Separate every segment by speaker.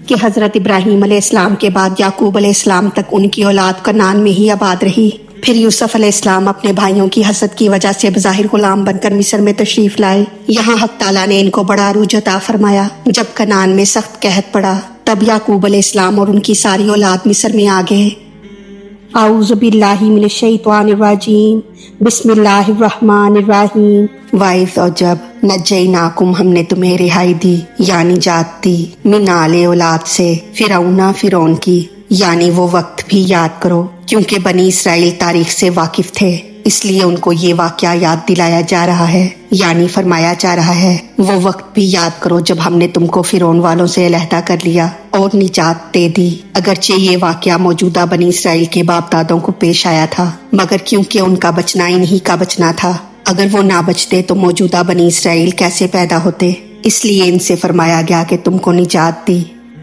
Speaker 1: کہ حضرت ابراہیم علیہ السلام کے بعد یعقوب علیہ السلام تک ان کی اولاد کنعان میں ہی آباد رہی۔ پھر یوسف علیہ السلام اپنے بھائیوں کی حسد کی وجہ سے بظاہر غلام بن کر مصر میں تشریف لائے۔ یہاں حق تعالیٰ نے ان کو بڑا عروج عطا فرمایا۔ جب کنعان میں سخت قحط پڑا تب یعقوب علیہ السلام اور ان کی ساری اولاد مصر میں آ گئے۔ اعوذ باللہ من الشیطان الرجیم، بسم اللہ الرحمن الرحیم۔ وَإِذْ اور جب نجیناکم ہم نے تمہیں رہائی دی یعنی نجات دی، من آل اولاد سے فرعون کی، یعنی وہ وقت بھی یاد کرو کیونکہ بنی اسرائیل تاریخ سے واقف تھے، اس لیے ان کو یہ واقعہ یاد دلایا جا رہا ہے، یعنی فرمایا جا رہا ہے وہ وقت بھی یاد کرو جب ہم نے تم کو فرعون والوں سے علیحدہ کر لیا اور نجات دے دی۔ اگرچہ یہ واقعہ موجودہ بنی اسرائیل کے باپ دادوں کو پیش آیا تھا، مگر کیونکہ ان کا بچنا انہی کا بچنا تھا، اگر وہ نہ بچتے تو موجودہ بنی اسرائیل کیسے پیدا ہوتے، اس لیے ان سے فرمایا گیا کہ تم کو نجات دی۔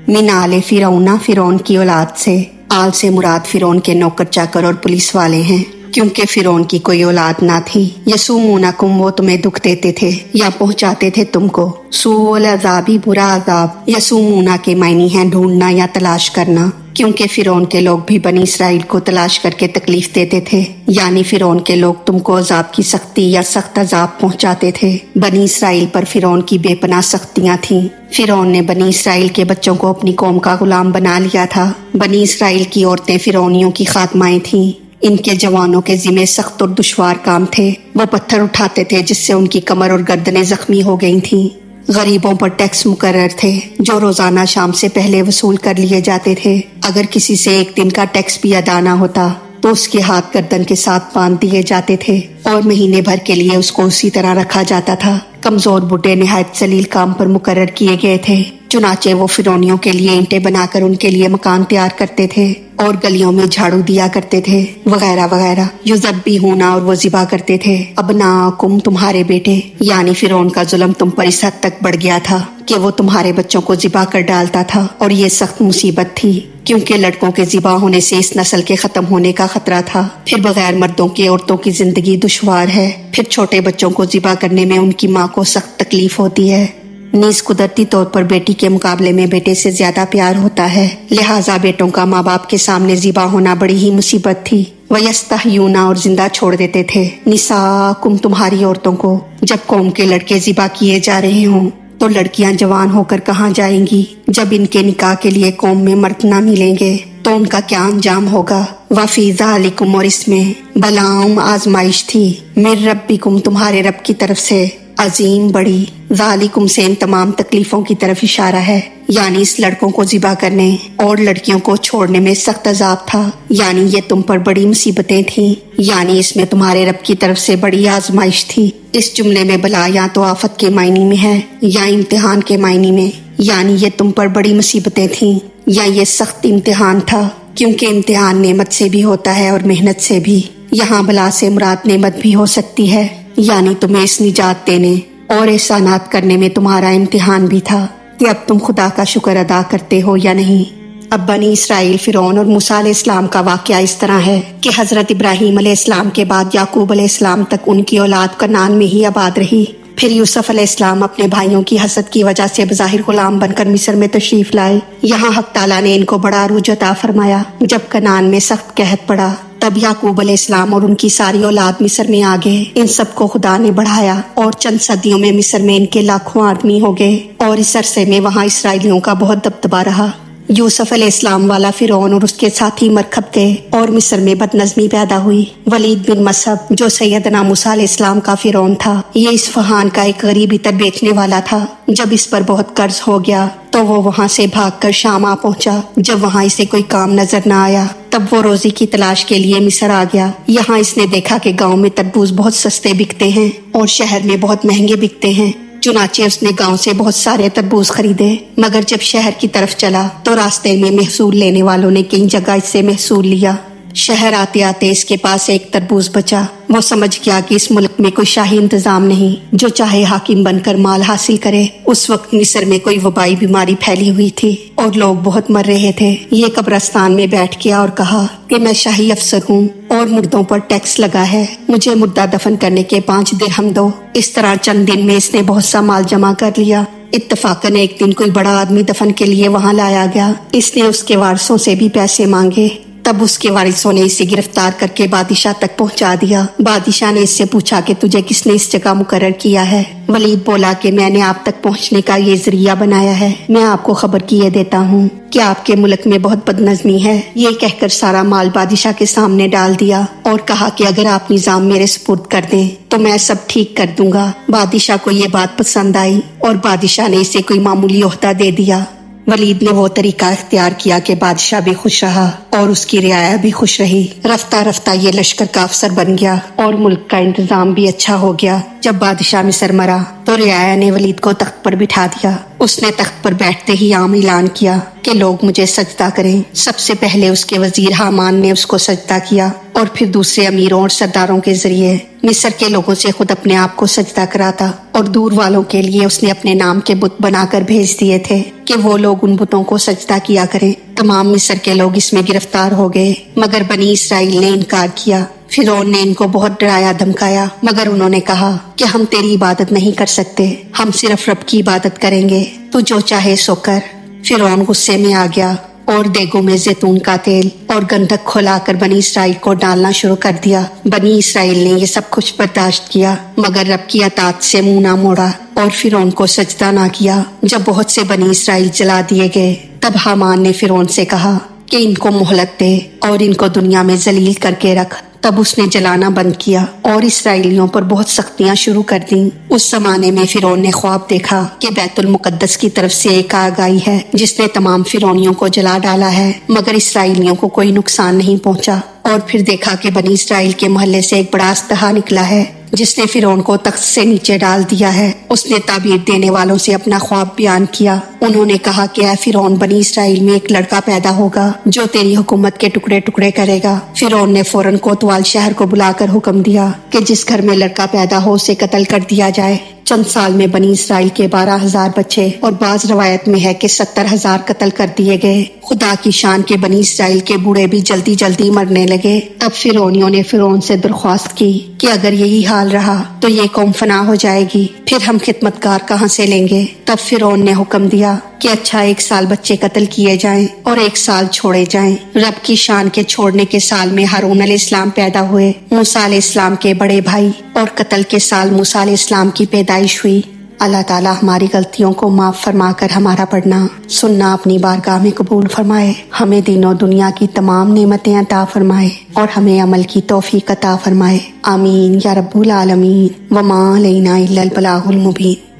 Speaker 1: من آل فرعون کی اولاد سے، آل سے مراد فرعون کے نوکر چاکر اور پولیس والے ہیں، کیونکہ فرعون کی کوئی اولاد نہ تھی۔ یسومونکم وہ تمہیں دکھ دیتے تھے یا پہنچاتے تھے تم کو، سوء العذاب برا عذاب، یسومونا کے معنی ہیں ڈھونڈنا یا تلاش کرنا، کیونکہ فرعون کے لوگ بھی بنی اسرائیل کو تلاش کر کے تکلیف دیتے تھے، یعنی فرعون کے لوگ تم کو عذاب کی سختی یا سخت عذاب پہنچاتے تھے۔ بنی اسرائیل پر فرعون کی بے پناہ سختیاں تھیں۔ فرعون نے بنی اسرائیل کے بچوں کو اپنی قوم کا غلام بنا لیا تھا۔ بنی اسرائیل کی عورتیں فرعونیوں کی خاتمائیں تھیں۔ ان کے جوانوں کے ذمہ سخت اور دشوار کام تھے، وہ پتھر اٹھاتے تھے جس سے ان کی کمر اور گردنیں زخمی ہو گئی تھیں۔ غریبوں پر ٹیکس مقرر تھے جو روزانہ شام سے پہلے وصول کر لیے جاتے تھے۔ اگر کسی سے ایک دن کا ٹیکس بھی ادا نہ ہوتا تو اس کے ہاتھ گردن کے ساتھ باندھ دیے جاتے تھے اور مہینے بھر کے لیے اس کو اسی طرح رکھا جاتا تھا۔ کمزور بوڑھے نہایت ذلیل کام پر مقرر کیے گئے تھے، چنانچہ وہ فرعونیوں کے لیے اینٹیں بنا کر ان کے لیے مکان تیار کرتے تھے اور گلیوں میں جھاڑو دیا کرتے تھے وغیرہ وغیرہ۔ یذبحون اور وہ ذبح کرتے تھے ابناکم تمہارے بیٹے، یعنی فرعون کا ظلم تم پر اس حد تک بڑھ گیا تھا کہ وہ تمہارے بچوں کو ذبح کر ڈالتا تھا، اور یہ سخت مصیبت تھی کیونکہ لڑکوں کے ذبح ہونے سے اس نسل کے ختم ہونے کا خطرہ تھا۔ پھر بغیر مردوں کے عورتوں کی زندگی دشوار ہے، پھر چھوٹے بچوں کو ذبح کرنے میں ان کی ماں کو سخت تکلیف ہوتی ہے۔ نیز قدرتی طور پر بیٹی کے مقابلے میں بیٹے سے زیادہ پیار ہوتا ہے، لہٰذا بیٹوں کا ماں باپ کے سامنے ذبح ہونا بڑی ہی مصیبت تھی۔ وَيَسْتَحْيُونَ اور زندہ چھوڑ دیتے تھے نساءکم تمہاری عورتوں کو۔ جب قوم کے لڑکے ذبح کیے جا رہے ہوں تو لڑکیاں جوان ہو کر کہاں جائیں گی؟ جب ان کے نکاح کے لیے قوم میں مرد نہ ملیں گے تو ان کا کیا انجام ہوگا؟ وَفِي ذَلِكُمْ اور اس میں بلاؤں آزمائش تھی، مِن ربکم تمہارے رب کی طرف سے، عظیم بڑی، ذالکم سے ان تمام تکلیفوں کی طرف اشارہ ہے، یعنی اس لڑکوں کو ذبح کرنے اور لڑکیوں کو چھوڑنے میں سخت عذاب تھا، یعنی یہ تم پر بڑی مصیبتیں تھیں، یعنی اس میں تمہارے رب کی طرف سے بڑی آزمائش تھی۔ اس جملے میں بلا یا تو آفت کے معنی میں ہے یا امتحان کے معنی میں، یعنی یہ تم پر بڑی مصیبتیں تھیں یا یہ سخت امتحان تھا، کیونکہ امتحان نعمت سے بھی ہوتا ہے اور محنت سے بھی۔ یہاں بلا سے مراد نعمت بھی ہو سکتی ہے، یعنی تمہیں اس نجات دینے اور احسانات کرنے میں تمہارا امتحان بھی تھا کہ اب تم خدا کا شکر ادا کرتے ہو یا نہیں۔ اب بنی اسرائیل، فرعون اور موسیٰ علیہ السلام کا واقعہ اس طرح ہے کہ حضرت ابراہیم علیہ السلام کے بعد یعقوب علیہ السلام تک ان کی اولاد کنعان میں ہی آباد رہی۔ پھر یوسف علیہ السلام اپنے بھائیوں کی حسد کی وجہ سے بظاہر غلام بن کر مصر میں تشریف لائے۔ یہاں حق تعالیٰ نے ان کو بڑا عروج عطا فرمایا۔ جب کنعان میں سخت قحط پڑا تب یعقوب علیہ السلام اور ان کی ساری اولاد مصر میں آ گئے۔ ان سب کو خدا نے بڑھایا اور چند صدیوں میں مصر میں ان کے لاکھوں آدمی ہو گئے، اور اس عرصے میں وہاں اسرائیلیوں کا بہت دبدبہ رہا۔ یوسف علیہ السلام والا فرعون اور اس کے ساتھی مرکب گئے اور مصر میں بدنظمی پیدا ہوئی۔ ولید بن مصعب جو سیدنا موسیٰ علیہ السلام کا فرعون تھا، یہ اصفہان کا ایک غریب عطر بیچنے والا تھا۔ جب اس پر بہت قرض ہو گیا تو وہ وہاں سے بھاگ کر شام آ پہنچا۔ جب وہاں اسے کوئی کام نظر نہ آیا تب وہ روزی کی تلاش کے لیے مصر آ گیا۔ یہاں اس نے دیکھا کہ گاؤں میں تربوز بہت سستے بکتے ہیں اور شہر میں بہت مہنگے بکتے ہیں، چنانچہ اس نے گاؤں سے بہت سارے تربوز خریدے، مگر جب شہر کی طرف چلا تو راستے میں محصول لینے والوں نے کئی جگہ اس سے محصول لیا۔ شہر آتے آتے اس کے پاس ایک تربوز بچا۔ وہ سمجھ گیا کہ اس ملک میں کوئی شاہی انتظام نہیں جو چاہے حاکم بن کر مال حاصل کرے۔ اس وقت مصر میں کوئی وبائی بیماری پھیلی ہوئی تھی اور لوگ بہت مر رہے تھے۔ یہ قبرستان میں بیٹھ گیا اور کہا کہ میں شاہی افسر ہوں اور مردوں پر ٹیکس لگا ہے، مجھے مردہ دفن کرنے کے 5 درہم دو۔ اس طرح چند دن میں اس نے بہت سا مال جمع کر لیا۔ اتفاقاً ایک دن کوئی بڑا آدمی دفن کے لیے وہاں لایا گیا۔ اس نے اس کے وارثوں سے بھی پیسے مانگے، تب اس کے وارثوں نے اسے گرفتار کر کے بادشاہ تک پہنچا دیا۔ بادشاہ نے اس سے پوچھا کہ تجھے کس نے اس جگہ مقرر کیا ہے؟ ولید بولا کہ میں نے آپ تک پہنچنے کا یہ ذریعہ بنایا ہے، میں آپ کو خبر کیے دیتا ہوں کہ آپ کے ملک میں بہت بد نظمی ہے۔ یہ کہہ کر سارا مال بادشاہ کے سامنے ڈال دیا اور کہا کہ اگر آپ نظام میرے سپرد کر دیں تو میں سب ٹھیک کر دوں گا۔ بادشاہ کو یہ بات پسند آئی اور بادشاہ نے اسے کوئی معمولی عہدہ دے دیا۔ ولید نے وہ طریقہ اختیار کیا کہ بادشاہ بھی خوش رہا اور اس کی رعایا بھی خوش رہی۔ رفتہ رفتہ یہ لشکر کا افسر بن گیا اور ملک کا انتظام بھی اچھا ہو گیا۔ جب بادشاہ مصر مرا تو رعایا نے ولید کو تخت پر بٹھا دیا۔ اس نے تخت پر بیٹھتے ہی عام اعلان کیا کہ لوگ مجھے سجدہ کریں۔ سب سے پہلے اس کے وزیر حامان نے اس کو سجدہ کیا اور پھر دوسرے امیروں اور سرداروں کے ذریعے مصر کے لوگوں سے خود اپنے آپ کو سجدہ کراتا، اور دور والوں کے لیے اس نے اپنے نام کے بت بنا کر بھیج دیے تھے کہ وہ لوگ ان بتوں کو سجدہ کیا کریں۔ تمام مصر کے لوگ اس میں گرفتار ہو گئے، مگر بنی اسرائیل نے انکار کیا۔ فرعون نے ان کو بہت ڈرایا دھمکایا، مگر انہوں نے کہا کہ ہم تیری عبادت نہیں کر سکتے، ہم صرف رب کی عبادت کریں گے، تو جو چاہے سو کر۔ فرعون غصے میں آ گیا اور دیگوں میں زیتون کا تیل اور گندھک کھلا کر بنی اسرائیل کو ڈالنا شروع کر دیا۔ بنی اسرائیل نے یہ سب کچھ برداشت کیا، مگر رب کی اطاعت سے منہ نہ موڑا اور فرعون کو سجدہ نہ کیا۔ جب بہت سے بنی اسرائیل جلا دیے گئے تب حامان نے فرعون سے کہا کہ ان کو مہلت دے اور ان کو دنیا میں ذلیل کر کے رکھ۔ تب اس نے جلانا بند کیا اور اسرائیلیوں پر بہت سختیاں شروع کر دیں۔ اس زمانے میں فرعون نے خواب دیکھا کہ بیت المقدس کی طرف سے ایک آگ آئی ہے جس نے تمام فرعونیوں کو جلا ڈالا ہے، مگر اسرائیلیوں کو کوئی نقصان نہیں پہنچا۔ اور پھر دیکھا کہ بنی اسرائیل کے محلے سے ایک بڑا اژدہا نکلا ہے جس نے فرعون کو تخت سے نیچے ڈال دیا ہے۔ اس نے تعبیر دینے والوں سے اپنا خواب بیان کیا۔ انہوں نے کہا کہ اے فرعون، بنی اسرائیل میں ایک لڑکا پیدا ہوگا جو تیری حکومت کے ٹکڑے ٹکڑے کرے گا۔ فرعون نے فوراً کوتوال شہر کو بلا کر حکم دیا کہ جس گھر میں لڑکا پیدا ہو اسے قتل کر دیا جائے۔ چند سال میں بنی اسرائیل کے 12,000 بچے اور بعض روایت میں ہے کہ 70,000 قتل کر دیے گئے۔ خدا کی شان کے بنی اسرائیل کے بوڑھے بھی جلدی جلدی مرنے لگے۔ تب فرعونیوں نے فرعون سے درخواست کی کہ اگر یہی حال رہا تو یہ قوم فنا ہو جائے گی، پھر ہم خدمتگار کہاں سے لیں گے؟ تب فرعون نے حکم دیا کہ اچھا 1 سال بچے قتل کیے جائیں اور 1 سال چھوڑے جائیں۔ رب کی شان کے چھوڑنے کے سال میں ہارون علیہ السلام پیدا ہوئے، موسیٰ علیہ السلام کے بڑے بھائی، اور قتل کے سال موسیٰ علیہ السلام کی پیدائش ہوئی۔ اللہ تعالیٰ ہماری غلطیوں کو معاف فرما کر ہمارا پڑھنا سننا اپنی بارگاہ میں قبول فرمائے، ہمیں دین و دنیا کی تمام نعمتیں عطا فرمائے اور ہمیں عمل کی توفیق عطا فرمائے۔ آمین یا رب العالمین۔ وما علینا الا البلاغ المبین۔